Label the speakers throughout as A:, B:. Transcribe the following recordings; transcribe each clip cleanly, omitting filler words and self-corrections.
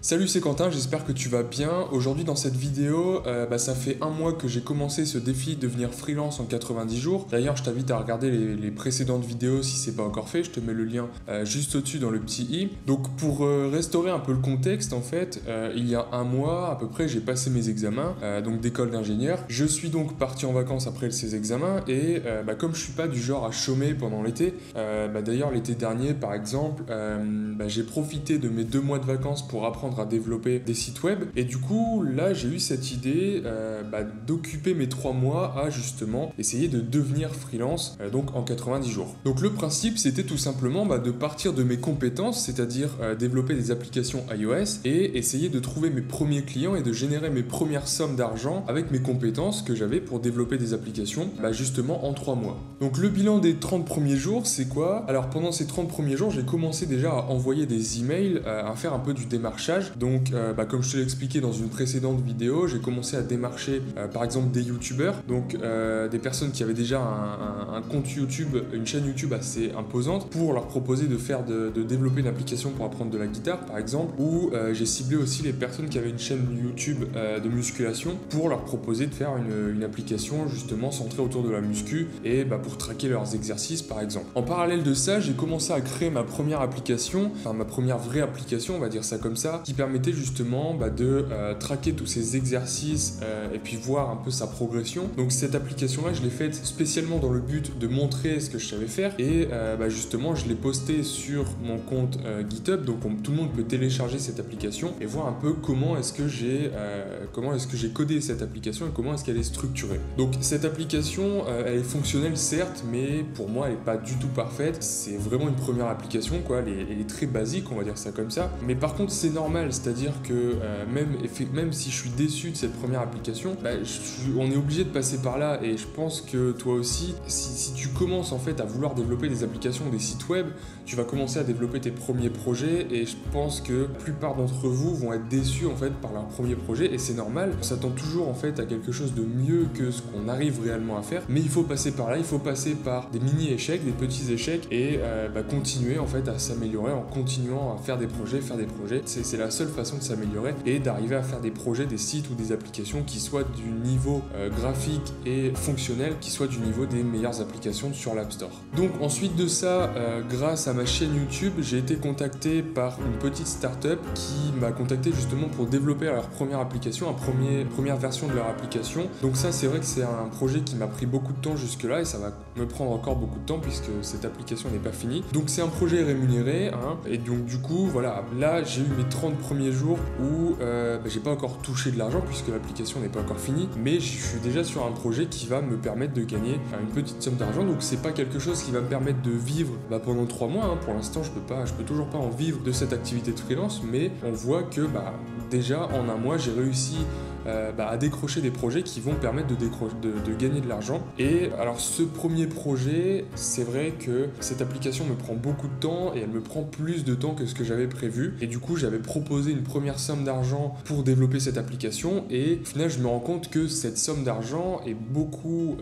A: Salut, c'est Quentin, j'espère que tu vas bien. Aujourd'hui dans cette vidéo, ça fait un mois que j'ai commencé ce défi de devenir freelance en 90 jours. D'ailleurs, je t'invite à regarder les précédentes vidéos si c'est pas encore fait. Je te mets le lien juste au-dessus dans le petit i. Donc pour restaurer un peu le contexte, en fait, il y a un mois à peu près, j'ai passé mes examens donc d'école d'ingénieur. Je suis donc parti en vacances après ces examens et comme je suis pas du genre à chômer pendant l'été, d'ailleurs l'été dernier par exemple, j'ai profité de mes 2 mois de vacances pour apprendre à développer des sites web. Et du coup, là, j'ai eu cette idée d'occuper mes 3 mois à justement essayer de devenir freelance donc en 90 jours. Donc le principe, c'était tout simplement de partir de mes compétences, c'est-à-dire développer des applications iOS et essayer de trouver mes premiers clients et de générer mes premières sommes d'argent avec mes compétences que j'avais pour développer des applications justement en 3 mois. Donc le bilan des 30 premiers jours, c'est quoi? Alors pendant ces 30 premiers jours, j'ai commencé déjà à envoyer des emails, à faire un peu du démarchage. Donc, comme je te l'ai expliqué dans une précédente vidéo, j'ai commencé à démarcher par exemple des youtubeurs, donc des personnes qui avaient déjà un compte YouTube, une chaîne YouTube assez imposante, pour leur proposer de développer une application pour apprendre de la guitare par exemple, ou j'ai ciblé aussi les personnes qui avaient une chaîne YouTube de musculation pour leur proposer de faire une application justement centrée autour de la muscu et pour traquer leurs exercices par exemple. En parallèle de ça, j'ai commencé à créer ma première application, enfin ma première vraie application, on va dire ça comme ça, qui permettait justement de traquer tous ces exercices et puis voir un peu sa progression. Donc cette application là je l'ai faite spécialement dans le but de montrer ce que je savais faire et justement je l'ai postée sur mon compte GitHub, donc tout le monde peut télécharger cette application et voir un peu comment est-ce que j'ai codé cette application et comment est-ce qu'elle est structurée. Donc cette application elle est fonctionnelle certes, mais pour moi elle n'est pas du tout parfaite. C'est vraiment une première application quoi, elle est très basique, on va dire ça comme ça, mais par contre c'est normal, c'est-à-dire que même si je suis déçu de cette première application, on est obligé de passer par là. Et je pense que toi aussi, si tu commences en fait à vouloir développer des applications, des sites web, tu vas commencer à développer tes premiers projets et je pense que la plupart d'entre vous vont être déçus en fait par leur premier projet et c'est normal. On s'attend toujours en fait à quelque chose de mieux que ce qu'on arrive réellement à faire, mais il faut passer par là, il faut passer par des mini-échecs, des petits échecs et continuer en fait à s'améliorer en continuant à faire des projets. C'est la seule façon de s'améliorer et d'arriver à faire des projets, des sites ou des applications qui soient du niveau graphique et fonctionnel, qui soient du niveau des meilleures applications sur l'App Store. Donc ensuite de ça, grâce à ma chaîne YouTube, j'ai été contacté par une petite startup qui m'a contacté justement pour développer leur première application, première version de leur application. Donc ça c'est vrai que c'est un projet qui m'a pris beaucoup de temps jusque là et ça va me prendre encore beaucoup de temps puisque cette application n'est pas finie. Donc c'est un projet rémunéré et donc du coup voilà, là j'ai eu mes 30 premiers jours où j'ai pas encore touché de l'argent puisque l'application n'est pas encore finie, mais je suis déjà sur un projet qui va me permettre de gagner une petite somme d'argent. Donc c'est pas quelque chose qui va me permettre de vivre pendant 3 mois. Pour l'instant je peux toujours pas en vivre de cette activité de freelance, mais on voit que déjà en un mois j'ai réussi à décrocher des projets qui vont permettre de gagner de l'argent. Et alors ce premier projet, c'est vrai que cette application me prend beaucoup de temps et elle me prend plus de temps que ce que j'avais prévu, et du coup j'avais proposé une première somme d'argent pour développer cette application et au final je me rends compte que cette somme d'argent est beaucoup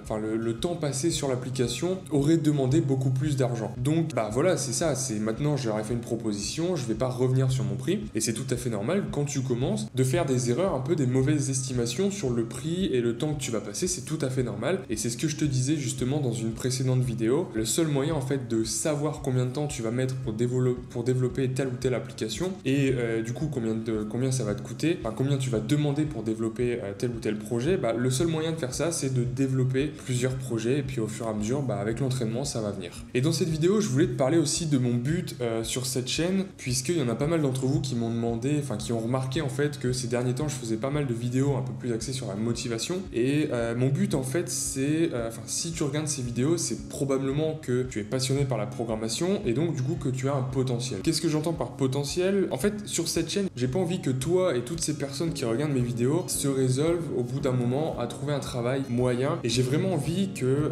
A: le temps passé sur l'application aurait demandé beaucoup plus d'argent. Donc voilà, c'est ça, c'est maintenant je leur ai fait une proposition, je vais pas revenir sur mon prix et c'est tout à fait normal quand tu commences de faire des erreurs, un peu des mauvaises estimations sur le prix et le temps que tu vas passer, c'est tout à fait normal et c'est ce que je te disais justement dans une précédente vidéo. Le seul moyen en fait de savoir combien de temps tu vas mettre pour développer telle ou telle application et du coup combien ça va te coûter, combien tu vas demander pour développer tel ou tel projet, le seul moyen de faire ça c'est de développer plusieurs projets et puis au fur et à mesure avec l'entraînement ça va venir. Et dans cette vidéo je voulais te parler aussi de mon but sur cette chaîne, puisqu'il y en a pas mal d'entre vous qui m'ont demandé, qui ont remarqué en fait que ces derniers temps je faisais pas mal de vidéos un peu plus axées sur la motivation et mon but en fait c'est, si tu regardes ces vidéos c'est probablement que tu es passionné par la programmation et donc du coup que tu as un potentiel. Qu'est-ce que j'entends par potentiel? En fait sur cette chaîne j'ai pas envie que toi et toutes ces personnes qui regardent mes vidéos se résolvent au bout d'un moment à trouver un travail moyen, et j'ai vraiment envie que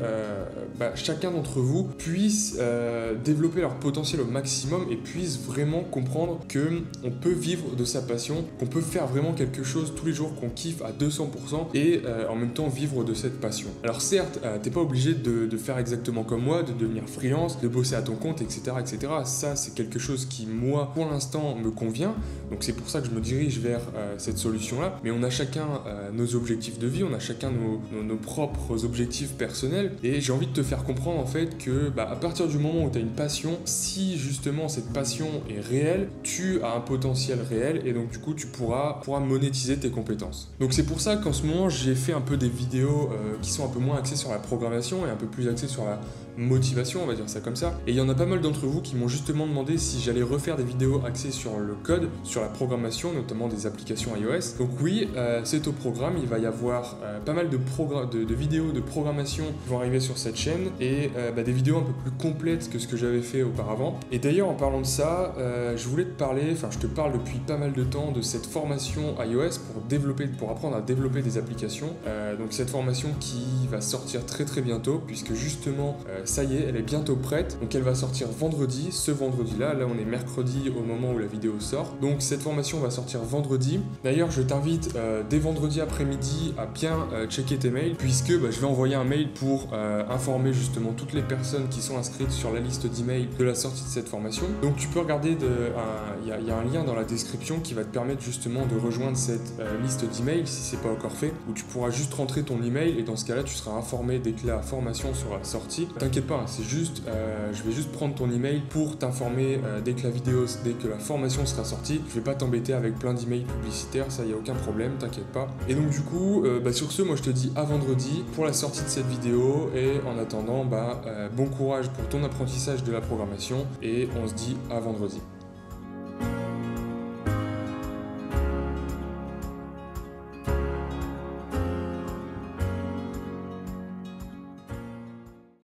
A: chacun d'entre vous puisse développer leur potentiel au maximum et puisse vraiment comprendre que on peut vivre de sa passion, qu'on peut faire vraiment quelque chose tous les jours jour qu'on kiffe à 200% et en même temps vivre de cette passion. Alors certes, t'es pas obligé de faire exactement comme moi, de devenir freelance, de bosser à ton compte, etc. etc. Ça, c'est quelque chose qui, moi, pour l'instant, me convient. Donc c'est pour ça que je me dirige vers cette solution-là. Mais on a chacun nos objectifs de vie, on a chacun nos propres objectifs personnels. Et j'ai envie de te faire comprendre en fait que à partir du moment où tu as une passion, si justement cette passion est réelle, tu as un potentiel réel et donc du coup tu pourras monétiser tes compétences. Donc c'est pour ça qu'en ce moment j'ai fait un peu des vidéos qui sont un peu moins axées sur la programmation et un peu plus axées sur la motivation, on va dire ça comme ça. Et il y en a pas mal d'entre vous qui m'ont justement demandé si j'allais refaire des vidéos axées sur le code, sur la programmation, notamment des applications iOS. Donc oui, c'est au programme, il va y avoir pas mal de vidéos de programmation qui vont arriver sur cette chaîne et des vidéos un peu plus complètes que ce que j'avais fait auparavant. Et d'ailleurs en parlant de ça, je te parle depuis pas mal de temps de cette formation iOS pour apprendre à développer des applications. Donc cette formation qui va sortir très très bientôt puisque justement ça y est, elle est bientôt prête. Donc elle va sortir vendredi, ce vendredi-là. Là, on est mercredi au moment où la vidéo sort. Donc cette formation va sortir vendredi. D'ailleurs, je t'invite dès vendredi après-midi à bien checker tes mails puisque je vais envoyer un mail pour informer justement toutes les personnes qui sont inscrites sur la liste d'emails de la sortie de cette formation. Donc tu peux regarder, il y a un lien dans la description qui va te permettre justement de rejoindre cette liste d'emails si c'est pas encore fait, où tu pourras juste rentrer ton email et dans ce cas-là, tu seras informé dès que la formation sera sortie. T'inquiète pas, c'est juste, je vais juste prendre ton email pour t'informer dès que la formation sera sortie. Je vais pas t'embêter avec plein d'emails publicitaires, ça y a aucun problème, t'inquiète pas. Et donc du coup, sur ce, moi je te dis à vendredi pour la sortie de cette vidéo et en attendant, bon courage pour ton apprentissage de la programmation et on se dit à vendredi.